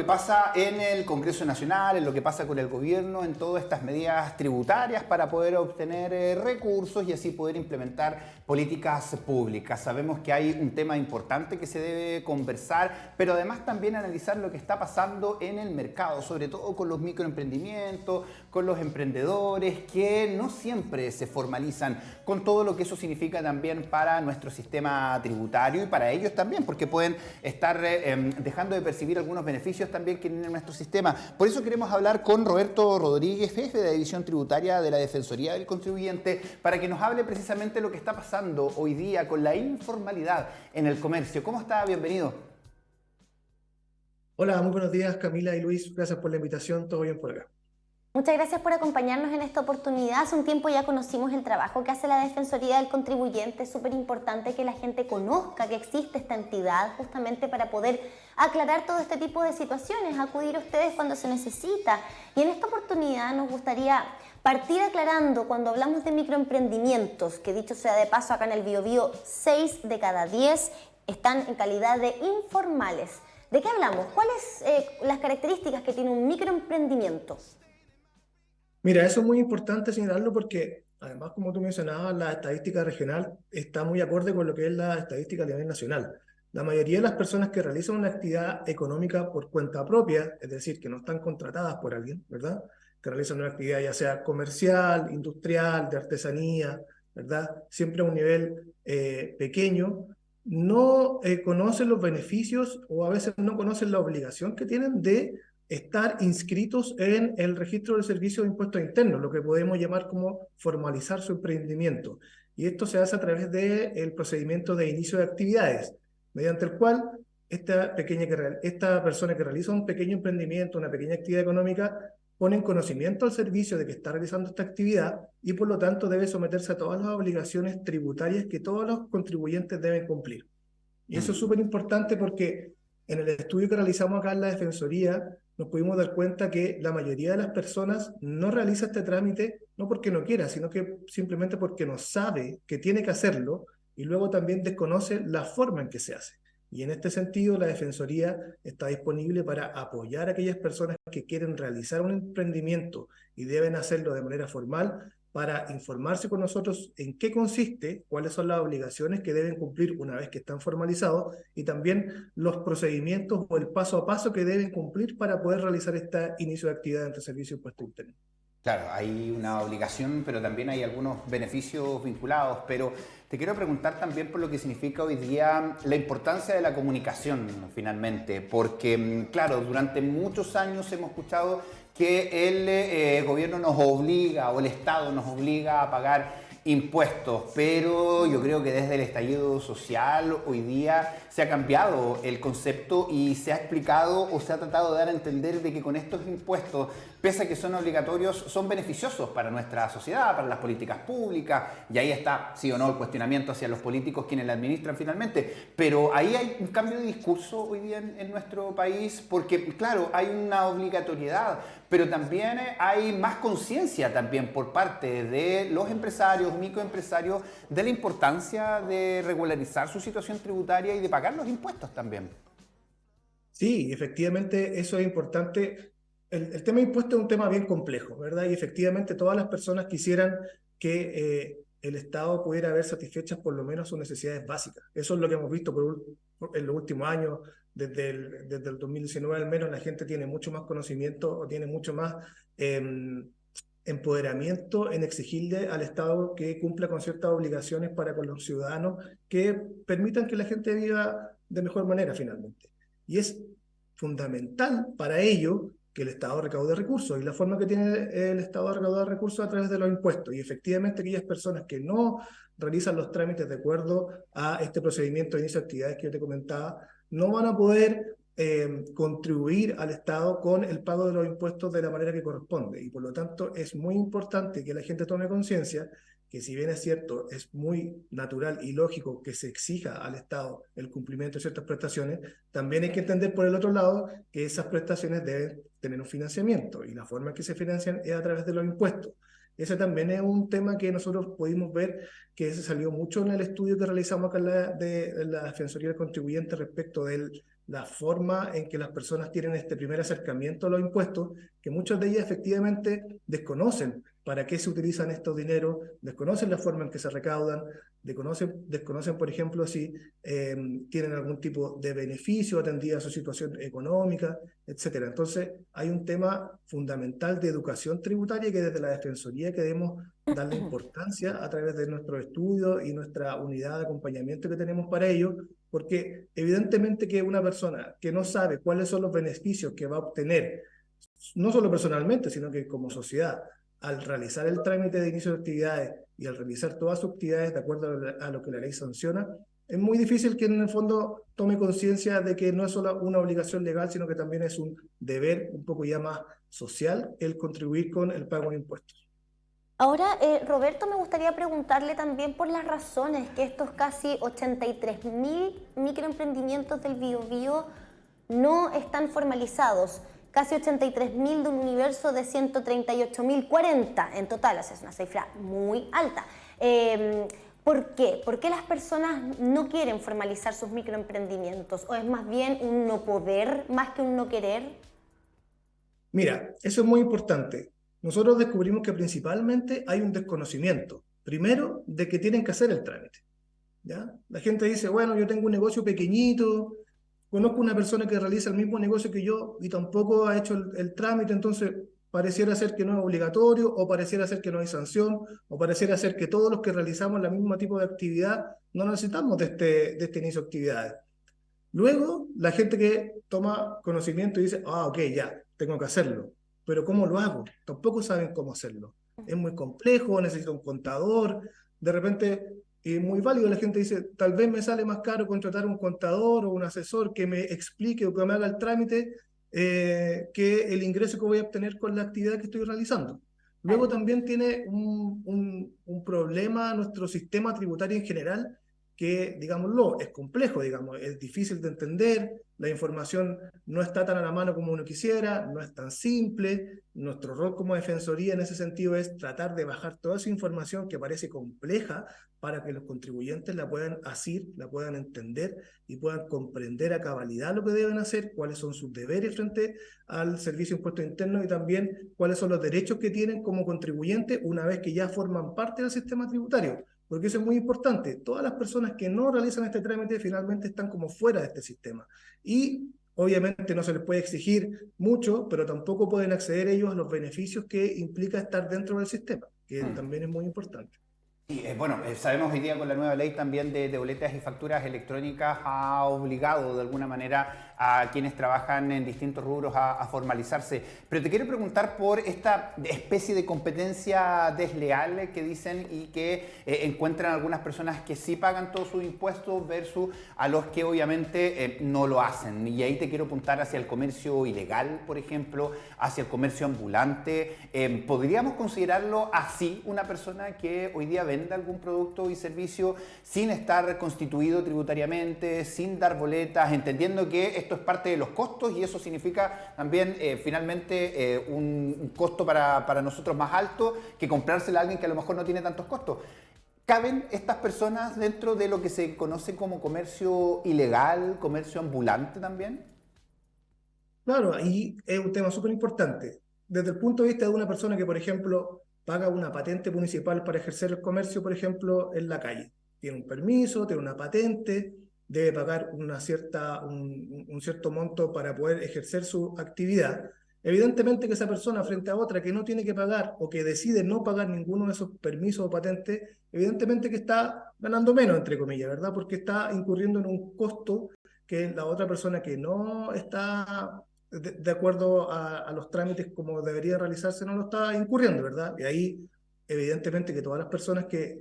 pasa en el Congreso Nacional, en lo que pasa con el gobierno, en todas estas medidas tributarias para poder obtener recursos y así poder implementar políticas públicas. Sabemos que hay un tema importante que se debe conversar, pero además también analizar lo que está pasando en el mercado, sobre todo con los microemprendimientos, con los emprendedores que no siempre se formalizan, con todo lo que eso significa también para nuestro sistema tributario y para ellos también, porque pueden estar dejando de percibir algunos beneficios también que tiene nuestro sistema. Por eso queremos hablar con Roberto Rodríguez, jefe de la División Tributaria de la Defensoría del Contribuyente, para que nos hable precisamente de lo que está pasando hoy día con la informalidad en el comercio. ¿Cómo está? Bienvenido. Hola, muy buenos días Camila y Luis, gracias por la invitación, todo bien por acá. Muchas gracias por acompañarnos en esta oportunidad. Hace un tiempo ya conocimos el trabajo que hace la Defensoría del Contribuyente. Es súper importante que la gente conozca que existe esta entidad justamente para poder aclarar todo este tipo de situaciones, acudir a ustedes cuando se necesita. Y en esta oportunidad nos gustaría partir aclarando cuando hablamos de microemprendimientos, que dicho sea de paso acá en el Biobío, 6 de cada 10 están en calidad de informales. ¿De qué hablamos? ¿Cuáles las características que tiene un microemprendimiento? Mira, eso es muy importante señalarlo porque, además, como tú mencionabas, la estadística regional está muy acorde con lo que es la estadística a nivel nacional. La mayoría de las personas que realizan una actividad económica por cuenta propia, es decir, que no están contratadas por alguien, ¿verdad? Que realizan una actividad ya sea comercial, industrial, de artesanía, ¿verdad? Siempre a un nivel pequeño, no conocen los beneficios o a veces no conocen la obligación que tienen de estar inscritos en el registro del Servicio de Impuestos Internos, lo que podemos llamar como formalizar su emprendimiento. Y esto se hace a través del procedimiento de inicio de actividades, mediante el cual esta persona que realiza un pequeño emprendimiento, una pequeña actividad económica, pone en conocimiento al servicio de que está realizando esta actividad y por lo tanto debe someterse a todas las obligaciones tributarias que todos los contribuyentes deben cumplir. Y eso es súper importante porque en el estudio que realizamos acá en la Defensoría nos pudimos dar cuenta que la mayoría de las personas no realiza este trámite no porque no quiera, sino que simplemente porque no sabe que tiene que hacerlo y luego también desconoce la forma en que se hace. Y en este sentido, la Defensoría está disponible para apoyar a aquellas personas que quieren realizar un emprendimiento y deben hacerlo de manera formal, para informarse con nosotros en qué consiste, cuáles son las obligaciones que deben cumplir una vez que están formalizados y también los procedimientos o el paso a paso que deben cumplir para poder realizar este inicio de actividad entre servicio y impuesto interno. Claro, hay una obligación, pero también hay algunos beneficios vinculados. Pero te quiero preguntar también por lo que significa hoy día la importancia de la comunicación, finalmente. Porque, claro, durante muchos años hemos escuchado que el gobierno nos obliga, o el Estado nos obliga a pagar impuestos, pero yo creo que desde el estallido social hoy día se ha cambiado el concepto y se ha explicado o se ha tratado de dar a entender de que con estos impuestos, pese a que son obligatorios, son beneficiosos para nuestra sociedad, para las políticas públicas, y ahí está, sí o no, el cuestionamiento hacia los políticos quienes la administran finalmente, pero ahí hay un cambio de discurso hoy día en nuestro país, porque claro, hay una obligatoriedad, pero también hay más conciencia también por parte de los empresarios, microempresarios, de la importancia de regularizar su situación tributaria y de pagar los impuestos también. Sí, efectivamente eso es importante. El tema de impuestos es un tema bien complejo, ¿verdad? Y efectivamente todas las personas quisieran que el Estado pudiera ver satisfechas por lo menos sus necesidades básicas. Eso es lo que hemos visto en los últimos años, desde el 2019 al menos, la gente tiene mucho más conocimiento o tiene mucho más empoderamiento en exigirle al Estado que cumpla con ciertas obligaciones para con los ciudadanos que permitan que la gente viva de mejor manera finalmente. Y es fundamental para ello que el Estado recaude recursos, y la forma que tiene el Estado de recaudar recursos a través de los impuestos. Y efectivamente aquellas personas que no realizan los trámites de acuerdo a este procedimiento de inicio de actividades que yo te comentaba, no van a poder contribuir al Estado con el pago de los impuestos de la manera que corresponde. Y por lo tanto es muy importante que la gente tome conciencia que, si bien es cierto, es muy natural y lógico que se exija al Estado el cumplimiento de ciertas prestaciones, también hay que entender por el otro lado que esas prestaciones deben tener un financiamiento, y la forma en que se financian es a través de los impuestos. Ese también es un tema que nosotros pudimos ver que se salió mucho en el estudio que realizamos acá en la Defensoría del Contribuyente respecto del la forma en que las personas tienen este primer acercamiento a los impuestos, que muchas de ellas efectivamente desconocen para qué se utilizan estos dineros, desconocen la forma en que se recaudan, desconocen por ejemplo, si tienen algún tipo de beneficio atendida a su situación económica, etcétera. Entonces, hay un tema fundamental de educación tributaria que desde la Defensoría queremos darle importancia a través de nuestros estudios y nuestra unidad de acompañamiento que tenemos para ello, porque evidentemente que una persona que no sabe cuáles son los beneficios que va a obtener, no solo personalmente, sino que como sociedad, al realizar el trámite de inicio de actividades y al realizar todas sus actividades de acuerdo a lo que la ley sanciona, es muy difícil que en el fondo tome conciencia de que no es solo una obligación legal, sino que también es un deber un poco ya más social el contribuir con el pago de impuestos. Ahora, Roberto, me gustaría preguntarle también por las razones que estos casi 83.000 microemprendimientos del Biobío no están formalizados. Casi 83.000 de un universo de 138.040 en total, o sea, es una cifra muy alta. ¿Por qué? ¿Por qué las personas no quieren formalizar sus microemprendimientos? ¿O es más bien un no poder más que un no querer? Mira, eso es muy importante. Nosotros descubrimos que principalmente hay un desconocimiento, primero, de que tienen que hacer el trámite, ¿ya? La gente dice, bueno, yo tengo un negocio pequeñito, conozco una persona que realiza el mismo negocio que yo y tampoco ha hecho el trámite, entonces pareciera ser que no es obligatorio, o pareciera ser que no hay sanción, o pareciera ser que todos los que realizamos el mismo tipo de actividad no necesitamos de este inicio de actividades. Luego, la gente que toma conocimiento y dice, ok, ya, tengo que hacerlo. Pero ¿cómo lo hago? Tampoco saben cómo hacerlo. Es muy complejo, necesito un contador. De repente, es muy válido, la gente dice, tal vez me sale más caro contratar un contador o un asesor que me explique o que me haga el trámite que el ingreso que voy a obtener con la actividad que estoy realizando. Luego también tiene un problema nuestro sistema tributario en general, que, digámoslo, es complejo, digamos, es difícil de entender, la información no está tan a la mano como uno quisiera, no es tan simple. Nuestro rol como defensoría en ese sentido es tratar de bajar toda esa información que parece compleja para que los contribuyentes la puedan asir, la puedan entender y puedan comprender a cabalidad lo que deben hacer, cuáles son sus deberes frente al Servicio de Impuestos Internos y también cuáles son los derechos que tienen como contribuyentes una vez que ya forman parte del sistema tributario. Porque eso es muy importante. Todas las personas que no realizan este trámite finalmente están como fuera de este sistema. Y obviamente no se les puede exigir mucho, pero tampoco pueden acceder ellos a los beneficios que implica estar dentro del sistema, que también es muy importante. Sí, bueno, sabemos hoy día con la nueva ley también de boletas y facturas electrónicas ha obligado de alguna manera a quienes trabajan en distintos rubros a formalizarse. Pero te quiero preguntar por esta especie de competencia desleal que dicen y que encuentran algunas personas que sí pagan todos sus impuestos versus a los que obviamente no lo hacen. Y ahí te quiero apuntar hacia el comercio ilegal, por ejemplo, hacia el comercio ambulante. ¿Podríamos considerarlo así una persona que hoy día venda algún producto y servicio sin estar constituido tributariamente, sin dar boletas, entendiendo que esto es parte de los costos y eso significa también finalmente un costo para nosotros más alto que comprársela a alguien que a lo mejor no tiene tantos costos? ¿Caben estas personas dentro de lo que se conoce como comercio ilegal, comercio ambulante también? Claro, ahí es un tema súper importante. Desde el punto de vista de una persona que, por ejemplo, paga una patente municipal para ejercer el comercio, por ejemplo, en la calle. Tiene un permiso, tiene una patente, debe pagar un cierto monto para poder ejercer su actividad. Evidentemente que esa persona frente a otra que no tiene que pagar o que decide no pagar ninguno de esos permisos o patentes, evidentemente que está ganando menos, entre comillas, ¿verdad? Porque está incurriendo en un costo que la otra persona que no está de acuerdo a los trámites como debería realizarse, no lo está incurriendo, ¿verdad? Y ahí, evidentemente, que todas las personas que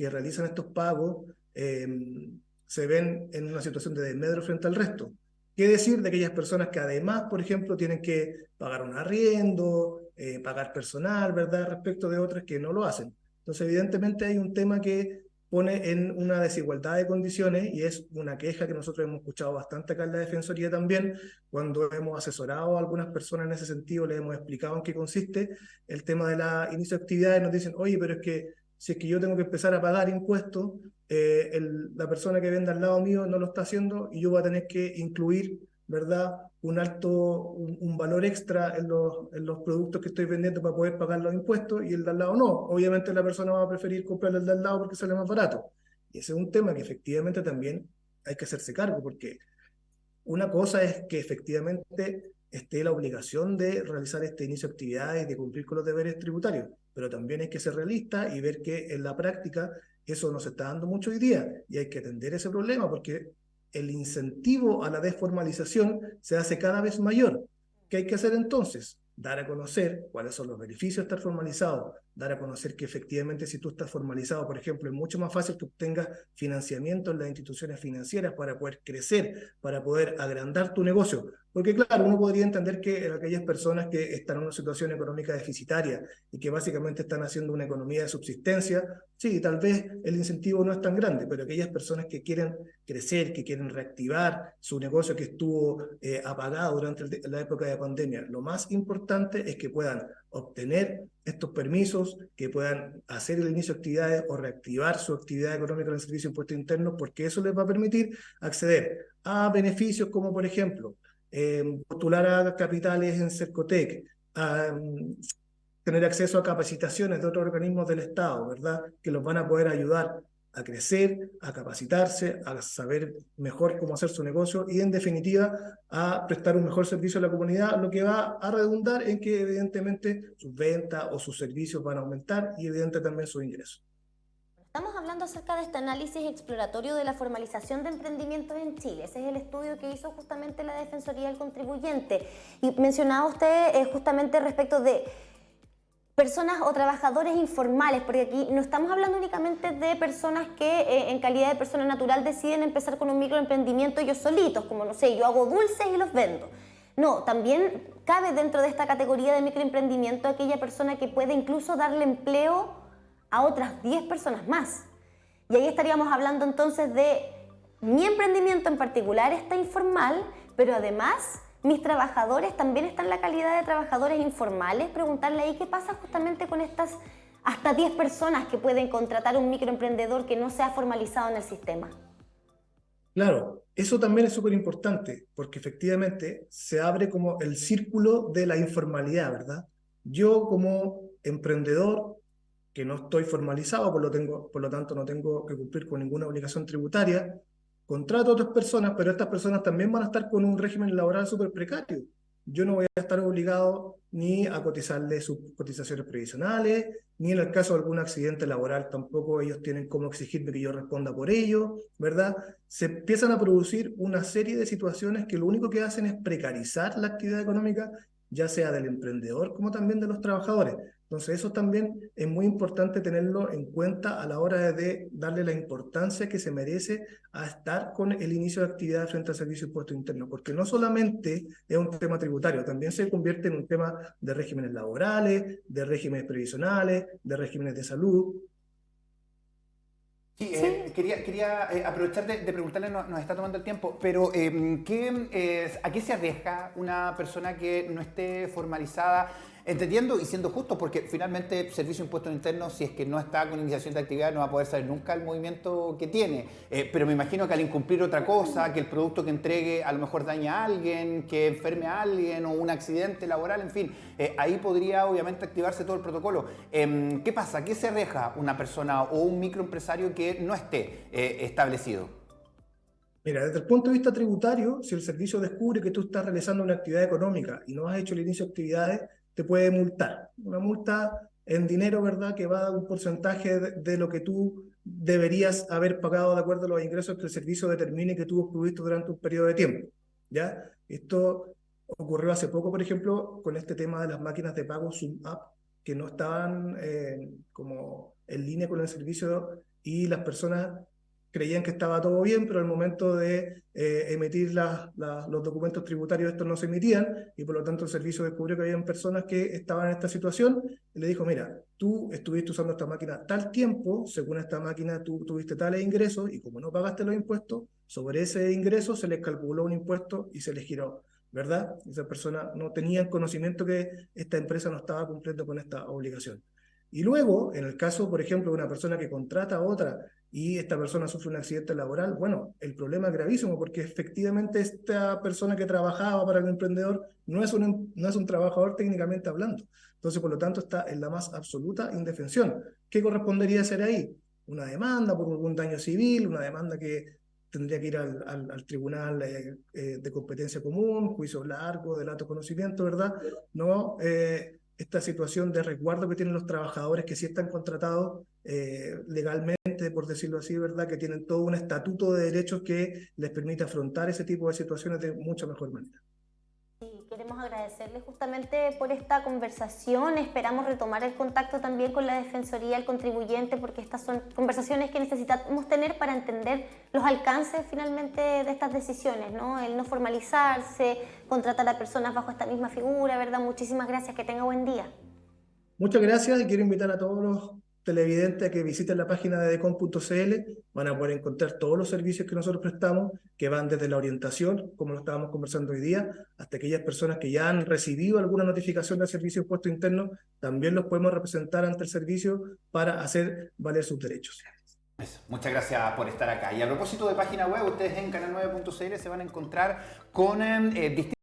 realizan estos pagos se ven en una situación de desmedro frente al resto. ¿Qué decir de aquellas personas que además, por ejemplo, tienen que pagar un arriendo, pagar personal, ¿verdad?, respecto de otras que no lo hacen? Entonces, evidentemente hay un tema que pone en una desigualdad de condiciones y es una queja que nosotros hemos escuchado bastante acá en la Defensoría también, cuando hemos asesorado a algunas personas en ese sentido, les hemos explicado en qué consiste el tema de la inicio de actividades, nos dicen, oye, pero es que si es que yo tengo que empezar a pagar impuestos, la persona que vende al lado mío no lo está haciendo y yo voy a tener que incluir ¿verdad? Un valor extra en los productos que estoy vendiendo para poder pagar los impuestos y el de al lado no. Obviamente la persona va a preferir comprar el de al lado porque sale más barato. Y ese es un tema que efectivamente también hay que hacerse cargo, porque una cosa es que efectivamente esté la obligación de realizar este inicio de actividades y de cumplir con los deberes tributarios, pero también hay que ser realista y ver que en la práctica eso no se está dando mucho hoy día y hay que atender ese problema porque el incentivo a la desformalización se hace cada vez mayor. ¿Qué hay que hacer entonces? Dar a conocer cuáles son los beneficios de estar formalizado, dar a conocer que efectivamente si tú estás formalizado, por ejemplo, es mucho más fácil que obtengas financiamiento en las instituciones financieras para poder crecer, para poder agrandar tu negocio. Porque claro, uno podría entender que aquellas personas que están en una situación económica deficitaria y que básicamente están haciendo una economía de subsistencia, sí, tal vez el incentivo no es tan grande, pero aquellas personas que quieren crecer, que quieren reactivar su negocio que estuvo apagado durante la época de pandemia, lo más importante es que puedan obtener estos permisos, que puedan hacer el inicio de actividades o reactivar su actividad económica en el Servicio de Impuestos Internos, porque eso les va a permitir acceder a beneficios como, por ejemplo, postular a capitales en Cercotec, a tener acceso a capacitaciones de otros organismos del Estado, ¿verdad? Que los van a poder ayudar a crecer, a capacitarse, a saber mejor cómo hacer su negocio y, en definitiva, a prestar un mejor servicio a la comunidad, lo que va a redundar en que, evidentemente, sus ventas o sus servicios van a aumentar y, evidentemente, también sus ingresos. Estamos hablando acerca de este análisis exploratorio de la formalización de emprendimientos en Chile. Ese es el estudio que hizo justamente la Defensoría del Contribuyente. Y mencionaba usted justamente respecto de personas o trabajadores informales, porque aquí no estamos hablando únicamente de personas que en calidad de persona natural deciden empezar con un microemprendimiento ellos solitos, como no sé, yo hago dulces y los vendo. No, también cabe dentro de esta categoría de microemprendimiento aquella persona que puede incluso darle empleo a otras 10 personas más. Y ahí estaríamos hablando entonces de mi emprendimiento en particular está informal, pero además mis trabajadores también están en la calidad de trabajadores informales. Preguntarle ahí qué pasa justamente con estas hasta 10 personas que pueden contratar un microemprendedor que no se ha formalizado en el sistema. Claro, eso también es súper importante, porque efectivamente se abre como el círculo de la informalidad, ¿verdad? Yo como emprendedor, que no estoy formalizado, por lo tanto no tengo que cumplir con ninguna obligación tributaria, contrato a otras personas, pero estas personas también van a estar con un régimen laboral súper precario. Yo no voy a estar obligado ni a cotizarle sus cotizaciones previsionales, ni en el caso de algún accidente laboral tampoco ellos tienen cómo exigirme que yo responda por ello, ¿verdad? Se empiezan a producir una serie de situaciones que lo único que hacen es precarizar la actividad económica, ya sea del emprendedor como también de los trabajadores. Entonces eso también es muy importante tenerlo en cuenta a la hora de darle la importancia que se merece a estar con el inicio de actividad frente al Servicio de Impuestos Internos, porque no solamente es un tema tributario, también se convierte en un tema de regímenes laborales, de regímenes previsionales, de regímenes de salud. Sí, quería aprovechar de preguntarle, nos está tomando el tiempo, pero ¿a qué se arriesga una persona que no esté formalizada? Entendiendo y siendo justo, porque finalmente Servicio de Impuestos Internos, si es que no está con iniciación de actividad, no va a poder saber nunca el movimiento que tiene. Pero me imagino que al incumplir otra cosa, que el producto que entregue a lo mejor daña a alguien, que enferme a alguien o un accidente laboral, en fin, ahí podría obviamente activarse todo el protocolo. ¿Qué pasa? ¿Qué se arriesga una persona o un microempresario que no esté establecido? Mira, desde el punto de vista tributario, si el servicio descubre que tú estás realizando una actividad económica y no has hecho el inicio de actividades, te puede multar. Una multa en dinero, ¿verdad?, que va a un porcentaje de lo que tú deberías haber pagado de acuerdo a los ingresos que el servicio determine que tú obtuviste durante un periodo de tiempo, ¿ya? Esto ocurrió hace poco, por ejemplo, con este tema de las máquinas de pago Zoom App, que no estaban como en línea con el servicio y las personas creían que estaba todo bien, pero al momento de emitir los documentos tributarios estos no se emitían y por lo tanto el servicio descubrió que habían personas que estaban en esta situación y le dijo, mira, tú estuviste usando esta máquina tal tiempo, según esta máquina tú tuviste tales ingresos y como no pagaste los impuestos, sobre ese ingreso se les calculó un impuesto y se les giró, ¿verdad? Esas personas no tenían conocimiento que esta empresa no estaba cumpliendo con esta obligación. Y luego, en el caso, por ejemplo, de una persona que contrata a otra y esta persona sufre un accidente laboral, bueno, el problema es gravísimo porque efectivamente esta persona que trabajaba para el emprendedor no es un trabajador técnicamente hablando. Entonces, por lo tanto, está en la más absoluta indefensión. ¿Qué correspondería hacer ahí? Una demanda por algún daño civil, una demanda que tendría que ir al tribunal de competencia común, juicio largo, de alto conocimiento, ¿verdad? No, esta situación de resguardo que tienen los trabajadores que sí están contratados legalmente, por decirlo así, ¿verdad? Que tienen todo un estatuto de derechos que les permite afrontar ese tipo de situaciones de mucha mejor manera. Sí, queremos agradecerle justamente por esta conversación. Esperamos retomar el contacto también con la Defensoría del Contribuyente, porque estas son conversaciones que necesitamos tener para entender los alcances finalmente de estas decisiones, ¿no? El no formalizarse, contratar a personas bajo esta misma figura, ¿verdad? Muchísimas gracias, que tenga buen día. Muchas gracias y quiero invitar a todos los televidentes a que visiten la página de decon.cl. Van a poder encontrar todos los servicios que nosotros prestamos, que van desde la orientación, como lo estábamos conversando hoy día, hasta aquellas personas que ya han recibido alguna notificación del Servicio de Impuesto Interno, también los podemos representar ante el servicio para hacer valer sus derechos. Eso. Muchas gracias por estar acá. Y a propósito de página web, ustedes en canal9.cl se van a encontrar con distintos